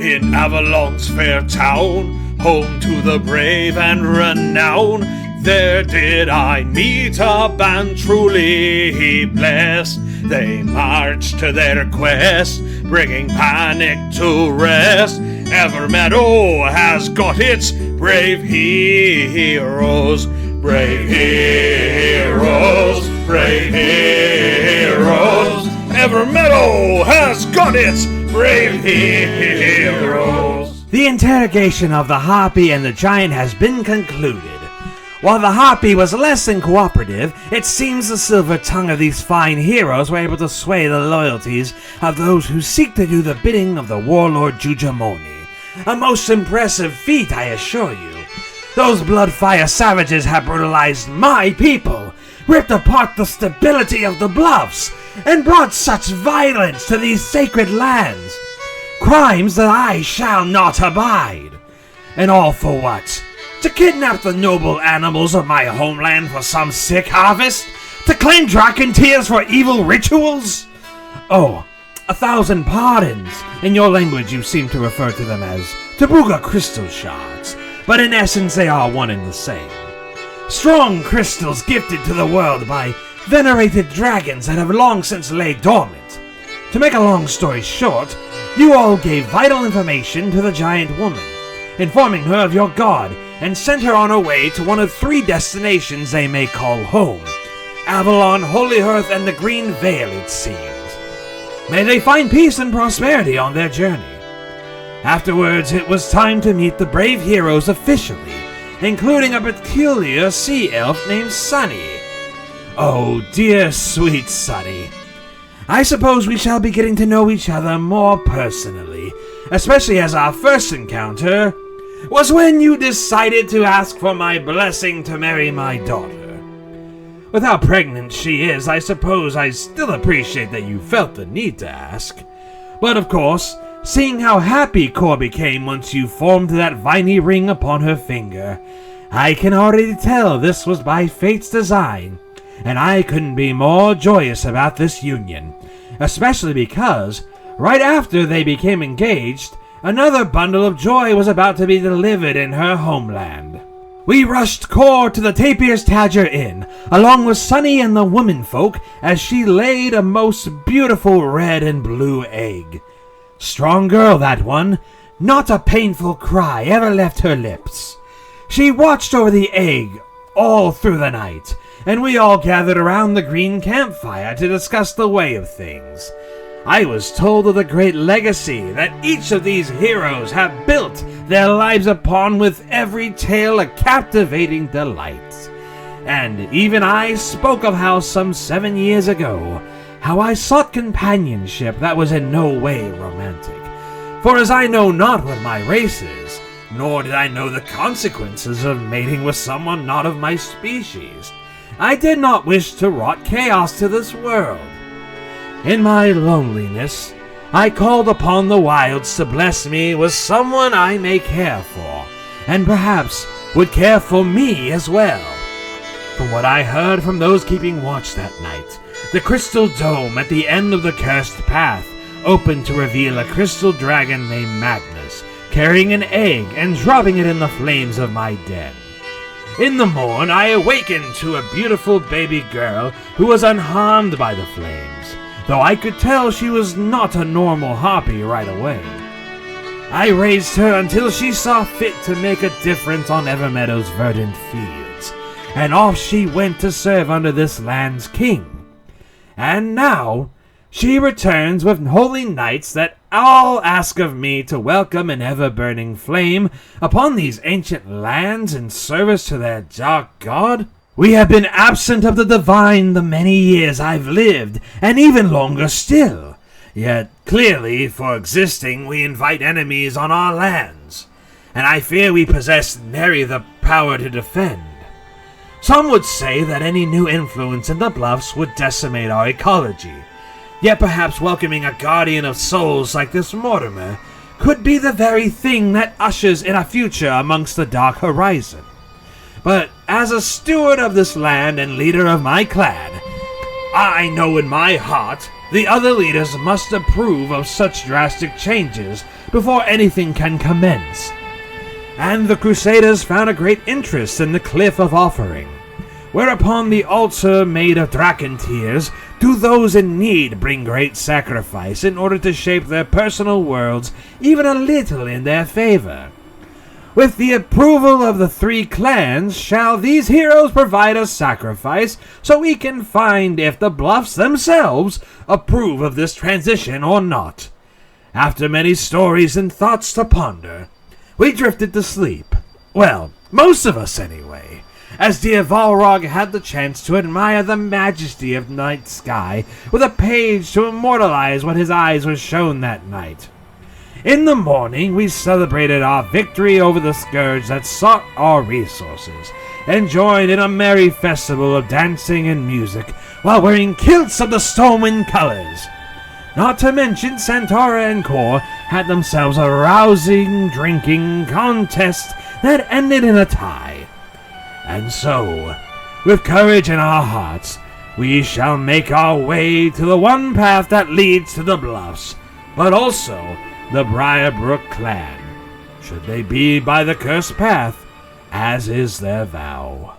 in Avalon's fair town, home to the brave and renowned. There did I meet a band truly blessed. They marched to their quest, bringing panic to rest. Evermeadow has got its brave heroes. Brave heroes, brave heroes. Evermeadow has got its brave heroes. The interrogation of the Harpy and the Giant has been concluded. While the Harpy was less than cooperative, it seems the silver tongue of these fine heroes were able to sway the loyalties of those who seek to do the bidding of the warlord Jujamoni. A most impressive feat, I assure you. Those Bloodfire savages have brutalized my people, ripped apart the stability of the bluffs, and brought such violence to these sacred lands. Crimes that I shall not abide. And all for what? To kidnap the noble animals of my homeland for some sick harvest? To claim dragon tears for evil rituals? Oh, 1,000 pardons. In your language you seem to refer to them as Tabuga crystal shards, but in essence they are one and the same. Strong crystals gifted to the world by venerated dragons that have long since laid dormant. To make a long story short, you all gave vital information to the giant woman, informing her of your god, and sent her on her way to one of 3 destinations they may call home. Avalon, Holyhearth, and the Green Vale, it seems. May they find peace and prosperity on their journey. Afterwards, it was time to meet the brave heroes officially, including a peculiar sea elf named Sunny. Oh, dear sweet Sunny. I suppose we shall be getting to know each other more personally, especially as our first encounter was when you decided to ask for my blessing to marry my daughter. With how pregnant she is, I suppose I still appreciate that you felt the need to ask. But of course, seeing how happy Cor became once you formed that viney ring upon her finger, I can already tell this was by fate's design, and I couldn't be more joyous about this union, especially because, right after they became engaged, another bundle of joy was about to be delivered in her homeland. We rushed Cor to the Tapir's Tadger Inn, along with Sunny and the womenfolk, as she laid a most beautiful red and blue egg. Strong girl, that one. Not a painful cry ever left her lips. She watched over the egg all through the night, and we all gathered around the green campfire to discuss the way of things. I was told of the great legacy that each of these heroes have built their lives upon, with every tale a captivating delight. And even I spoke of how some 7 years ago, how I sought companionship that was in no way romantic. For as I know not what my race is, nor did I know the consequences of mating with someone not of my species, I did not wish to wrought chaos to this world. In my loneliness, I called upon the wilds to bless me with someone I may care for, and perhaps would care for me as well. From what I heard from those keeping watch that night, the crystal dome at the end of the cursed path opened to reveal a crystal dragon named Magnus, carrying an egg and dropping it in the flames of my den. In the morn, I awakened to a beautiful baby girl who was unharmed by the flames, though I could tell she was not a normal harpy right away. I raised her until she saw fit to make a difference on Evermeadow's verdant fields, and off she went to serve under this land's king. And now, she returns with holy knights that all ask of me to welcome an ever-burning flame upon these ancient lands in service to their dark god. We have been absent of the divine the many years I've lived, and even longer still. Yet, clearly, for existing, we invite enemies on our lands, and I fear we possess nary the power to defend. Some would say that any new influence in the bluffs would decimate our ecology, yet perhaps welcoming a guardian of souls like this Mortimer could be the very thing that ushers in a future amongst the dark horizon. But as a steward of this land and leader of my clan, I know in my heart The other leaders must approve of such drastic changes before anything can commence. And the Crusaders found a great interest in the Cliff of Offering, whereupon the altar made of dragon tears do those in need bring great sacrifice in order to shape their personal worlds even a little in their favor. With the approval of the 3 clans shall these heroes provide a sacrifice so we can find if the bluffs themselves approve of this transition or not. After many stories and thoughts to ponder, we drifted to sleep. Well, most of us anyway, as dear Valrog had the chance to admire the majesty of night sky with a page to immortalize what his eyes were shown that night. In the morning, we celebrated our victory over the scourge that sought our resources, and joined in a merry festival of dancing and music while wearing kilts of the Stormwind colors. Not to mention Santora and Kor had themselves a rousing drinking contest that ended in a tie. And so, with courage in our hearts, we shall make our way to the one path that leads to the bluffs, but also the Briarbrook clan, should they be by the cursed path, as is their vow.